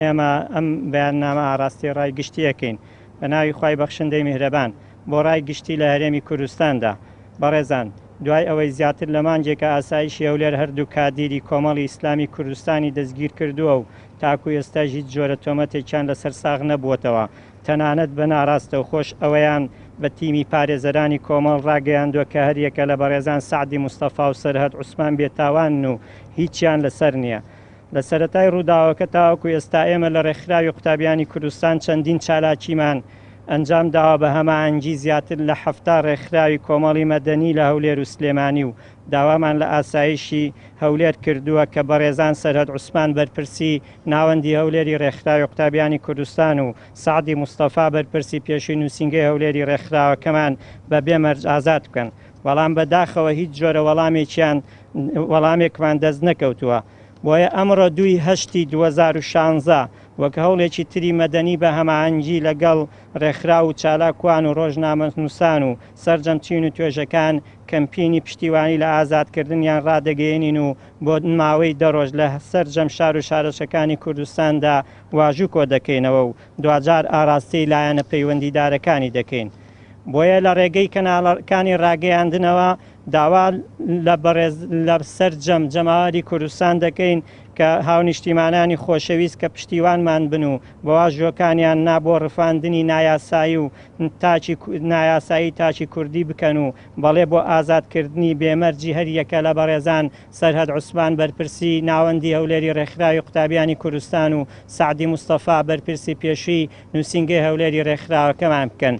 ئێمە ئەم بەیاننامە ئاراستی ڕای گشتیەکەین بە ناوی خوای بەخشندەی میهرەبان بۆ ڕای گشتی لە هەرێمی کوردستاندا. بەڕێزان، دوای ئەوەی زیاتر لە مانجێکە ئاسایشی هەولێر هەردوو کادیری کۆمەڵی ئیسلامی کوردستانی دەستگیر کردووە و تاکو ئێستاش هیچ جۆرە تۆمەتێکیان لەسەر ساغ نەبووەتەوە، تەنانەت بە ناڕاستە و خۆش ئەوەیان بە تیمی پارێزەرانی کۆمەڵ ڕاگەیاندووە کە هەریەکە لە بەڕێزان سعدی مستەفا و سەرهەد عوسمان بێتاوان و هیچیان لەسەر نییە. لە سەرەتای ڕووداوەکە تاوەکو ئێستا ئێمە لە ڕێکخراوی قوتابیانی کوردستان چەندین چالاکیمان ئەنجام داوە بە هەماهەنگی زیاتر لە 7 ڕێکخراوی کۆمەڵی مەدەنی لە هەولێر و سلێمانی و داوامان لە ئاسایشی هەولێر کردووە کە بەڕێزان سەرهەد عوسمان بەرپرسی ناوەندی هەولێری ڕێکخراوی قوتابیانی کوردستان و سعدی مستەفا بەرپرسی پێشووی نووسینگەی هەولێری ڕێکخراوەکەمان بەبێ مەرج ئازاد بکەن، بەڵام بەداخەوە هیچ جۆرە وەڵامێکمان دەست نەکەوتووە. بۆیە ئەمڕۆ 2 2016 وەک هەوڵێکی تری مەدەنی بە هەماهەنگی لەگەڵ ڕێکخرا و چالاکوان و ڕۆژنامەنووسان و سەرجەمچین و توێژەکان کەمپینی پشتیوانی لە ئازادکردنیان ڕادەگەیەنین و بۆ ماوەی 10 ڕۆژ لە سەرجەم شار و شارەچەکانی کوردستاندا واژوو کۆ دەکەینەوە و دوجار ئاراستەی لایەنە پەیوەندیدارەکانی دەکەین. بۆیە لە ڕێگەی کەناڵەکانی ڕاگەیاندنەوە داوا لە سەرجەم جەماوەری کوردستان دەکەین کە هاونیشتیمانانی خۆشەویست کە پشتیوانمان بن و بەواژۆکانیان نابۆ ڕفاندنی نایاسایی و نایاسایی تاچی کوردی بکەن و بەڵێ بۆ ئازادکردنی بێمەرجی هەریەکە لە بەڕێزان سەرهەد عوسمان بەرپرسی ناوەندی هەولێری ڕێکخراوی قوتابیانی کوردستان و سعدی مستەفا بەرپرسی پێشووی نووسینگەی هەولێری ڕێکخراوەکەمان بکەن